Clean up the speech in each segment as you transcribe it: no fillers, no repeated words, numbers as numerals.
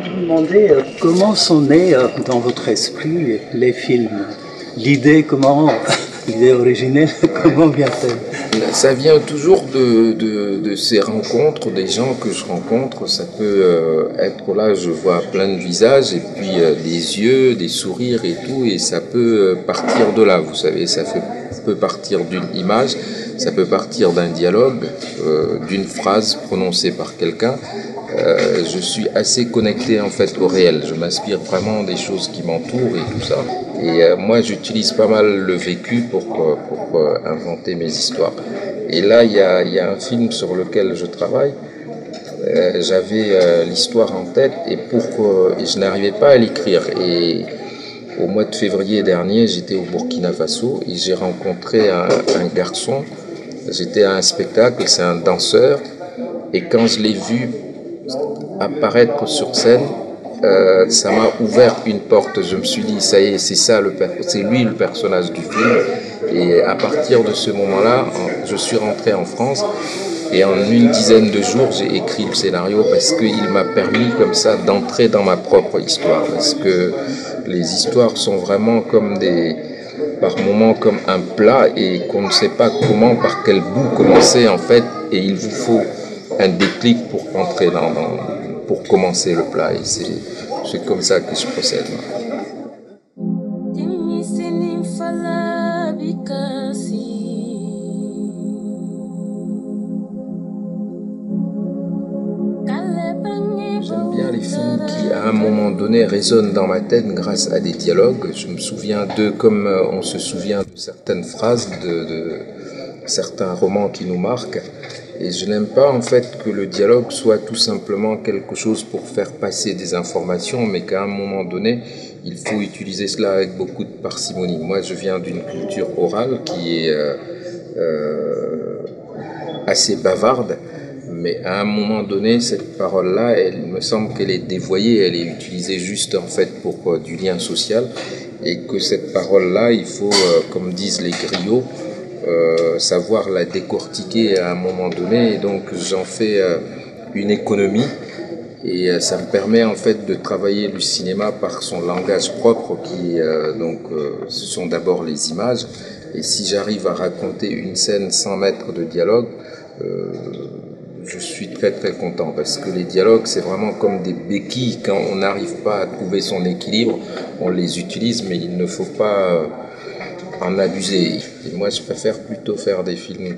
vous demander comment sont nés dans votre esprit les films. L'idée, l'idée originelle, comment vient-elle? Ça vient toujours de ces rencontres, des gens que je rencontre. Ça peut être là, je vois plein de visages et puis des yeux, des sourires et tout, et ça peut partir de là. Vous savez, peut partir d'une image, ça peut partir d'un dialogue, d'une phrase prononcée par quelqu'un. Je suis assez connecté en fait au réel. Je m'inspire vraiment des choses qui m'entourent et tout ça. Et moi, j'utilise pas mal le vécu pour inventer mes histoires. Et là, il y a un film sur lequel je travaille. J'avais l'histoire en tête et je n'arrivais pas à l'écrire. Et au mois de février dernier, j'étais au Burkina Faso et j'ai rencontré un garçon. J'étais à un spectacle, c'est un danseur. Et quand je l'ai vu apparaître sur scène, ça m'a ouvert une porte. Je me suis dit, ça y est, c'est lui le personnage du film. Et à partir de ce moment-là, je suis rentré en France et en une dizaine de jours, j'ai écrit le scénario parce qu'il m'a permis comme ça d'entrer dans ma propre histoire. Parce que les histoires sont vraiment par moments comme un plat et qu'on ne sait pas par quel bout commencer en fait. Et il vous faut un déclic pour entrer pour commencer le plat. Et c'est comme ça que je procède. J'aime bien les films qui, à un moment donné, résonnent dans ma tête grâce à des dialogues. Je me souviens d'eux comme on se souvient de certaines phrases, de certains romans qui nous marquent. Et je n'aime pas en fait que le dialogue soit tout simplement quelque chose pour faire passer des informations, mais qu'à un moment donné, il faut utiliser cela avec beaucoup de parcimonie. Moi, je viens d'une culture orale qui est assez bavarde, mais à un moment donné, cette parole-là, il me semble qu'elle est dévoyée, elle est utilisée juste en fait pour du lien social, et que cette parole-là, il faut, comme disent les griots, savoir la décortiquer à un moment donné, et donc j'en fais une économie et ça me permet en fait de travailler le cinéma par son langage propre qui ce sont d'abord les images, et si j'arrive à raconter une scène sans mettre de dialogue, je suis très très content parce que les dialogues c'est vraiment comme des béquilles. Quand on n'arrive pas à trouver son équilibre, on les utilise, mais il ne faut pas en abuser. Et moi, je préfère plutôt faire des films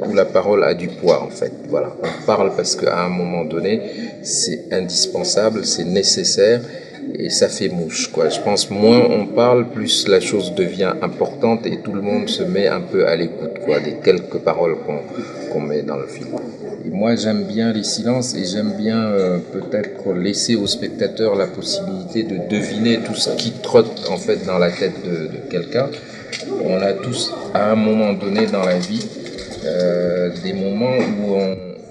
où la parole a du poids, en fait. Voilà, on parle parce qu'à un moment donné, c'est indispensable, c'est nécessaire, et ça fait mouche, quoi. Je pense moins on parle, plus la chose devient importante et tout le monde se met un peu à l'écoute, quoi, des quelques paroles qu'on met dans le film. Et moi, j'aime bien les silences et j'aime bien peut-être laisser au spectateur la possibilité de deviner tout ce qui trotte en fait dans la tête de quelqu'un. On a tous, à un moment donné dans la vie, des moments où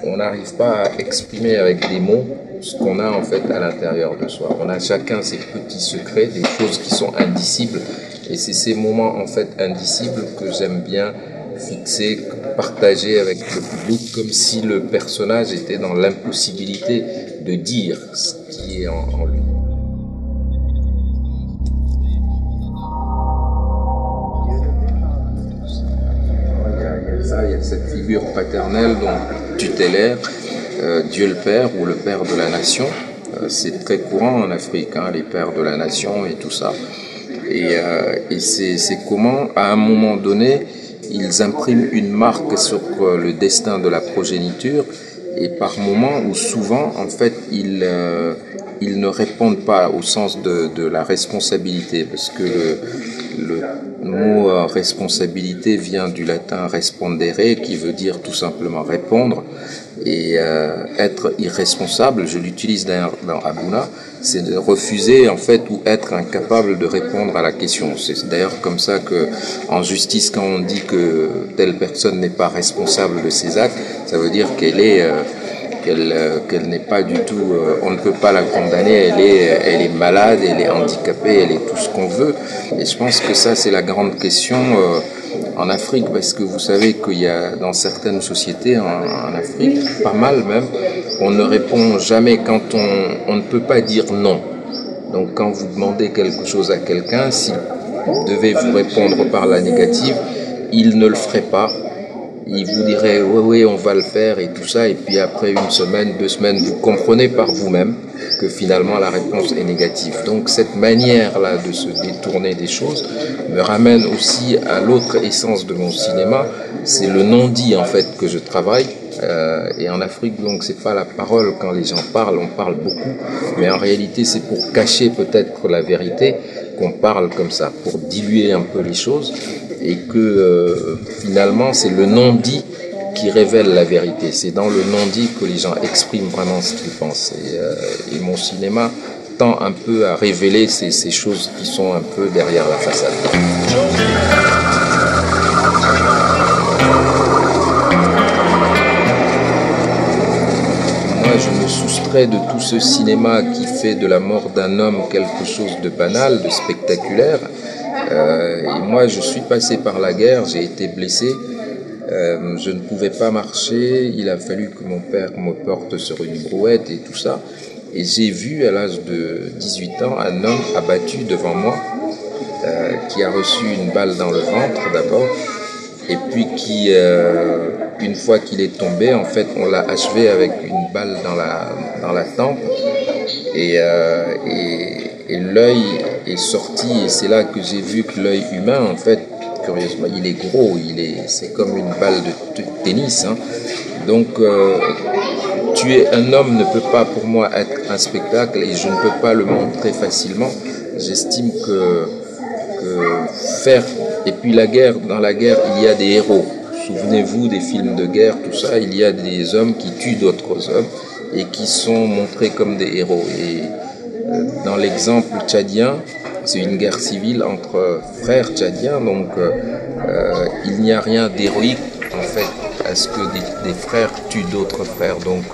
on n'arrive pas à exprimer avec des mots ce qu'on a en fait à l'intérieur de soi. On a chacun ses petits secrets, des choses qui sont indicibles. Et c'est ces moments en fait indicibles que j'aime bien fixer, partager avec le public, comme si le personnage était dans l'impossibilité de dire ce qui est en lui. Il y a cette figure paternelle, donc tutélaire, Dieu le Père ou le Père de la Nation. C'est très courant en Afrique, hein, les pères de la nation et tout ça. Et c'est comment, à un moment donné, ils impriment une marque sur le destin de la progéniture, et par moments ou souvent, en fait, ils ne répondent pas au sens de la responsabilité, parce que le mot responsabilité vient du latin respondere, qui veut dire tout simplement répondre, et être irresponsable, je l'utilise d'ailleurs dans Abuna, c'est de refuser en fait ou être incapable de répondre à la question. C'est d'ailleurs comme ça que en justice, quand on dit que telle personne n'est pas responsable de ses actes, ça veut dire qu'elle n'est pas du tout, on ne peut pas la condamner, elle est malade, elle est handicapée, elle est tout ce qu'on veut. Et je pense que ça c'est la grande question En Afrique, parce que vous savez qu'il y a dans certaines sociétés en Afrique, pas mal même, on ne répond jamais quand on ne peut pas dire non. Donc quand vous demandez quelque chose à quelqu'un, s'il devait vous répondre par la négative, il ne le ferait pas. Il vous dirait oui, on va le faire et tout ça, et puis après une semaine, 2 semaines, vous comprenez par vous-même que finalement la réponse est négative. Donc cette manière-là de se détourner des choses me ramène aussi à l'autre essence de mon cinéma, c'est le non-dit en fait que je travaille. Et en Afrique, donc, c'est pas la parole. Quand les gens parlent, on parle beaucoup, mais en réalité, c'est pour cacher peut-être la vérité qu'on parle comme ça, pour diluer un peu les choses, et que finalement, c'est le non-dit qui révèle la vérité. C'est dans le non-dit que les gens expriment vraiment ce qu'ils pensent. Et mon cinéma tend un peu à révéler ces choses qui sont un peu derrière la façade. Je me soustrais de tout ce cinéma qui fait de la mort d'un homme quelque chose de banal, de spectaculaire. Et moi, je suis passé par la guerre, j'ai été blessé, je ne pouvais pas marcher, il a fallu que mon père me porte sur une brouette et tout ça. Et j'ai vu à l'âge de 18 ans un homme abattu devant moi, qui a reçu une balle dans le ventre d'abord, et puis qui, une fois qu'il est tombé, en fait, on l'a achevé avec une balle dans la tempe, et l'œil est sorti, et c'est là que j'ai vu que l'œil humain, en fait, curieusement, il est gros, c'est comme une balle de tennis, hein. Donc, tuer un homme ne peut pas pour moi être un spectacle, et je ne peux pas le montrer facilement. J'estime que faire, et puis dans la guerre, il y a des héros. Souvenez-vous des films de guerre, tout ça, il y a des hommes qui tuent d'autres hommes et qui sont montrés comme des héros. Et dans l'exemple tchadien, c'est une guerre civile entre frères tchadiens, donc il n'y a rien d'héroïque en fait à ce que des frères tuent d'autres frères. Donc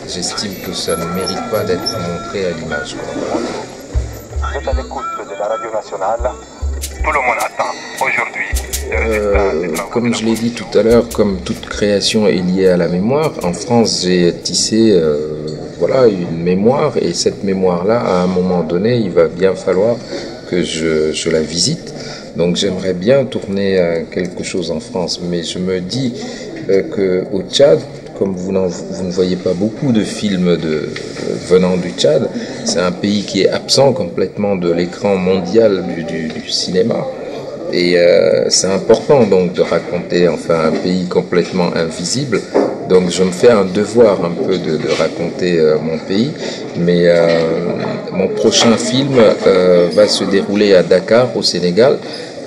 j'estime que ça ne mérite pas d'être montré à l'image. Vous êtes à l'écoute de la radio nationale. Tout le monde attend aujourd'hui. Comme je l'ai dit tout à l'heure, comme toute création est liée à la mémoire, en France j'ai tissé une mémoire, et cette mémoire-là, à un moment donné, il va bien falloir que je la visite. Donc j'aimerais bien tourner quelque chose en France, mais je me dis qu'au Tchad, comme vous ne voyez pas beaucoup de films venant du Tchad, c'est un pays qui est absent complètement de l'écran mondial du cinéma. Et c'est important donc de raconter un pays complètement invisible. Donc je me fais un devoir un peu de raconter mon pays. Mais mon prochain film va se dérouler à Dakar, au Sénégal,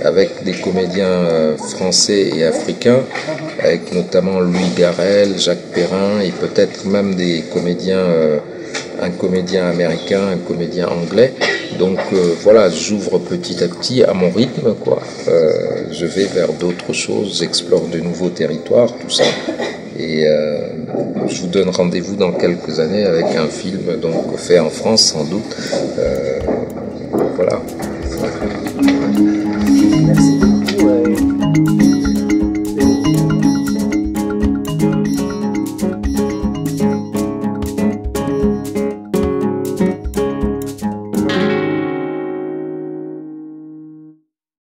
avec des comédiens français et africains, avec notamment Louis Garrel, Jacques Perrin, et peut-être même des comédiens, un comédien américain, un comédien anglais. Donc j'ouvre petit à petit à mon rythme, quoi. Je vais vers d'autres choses, j'explore de nouveaux territoires, tout ça. Et je vous donne rendez-vous dans quelques années avec un film donc fait en France sans doute. Voilà.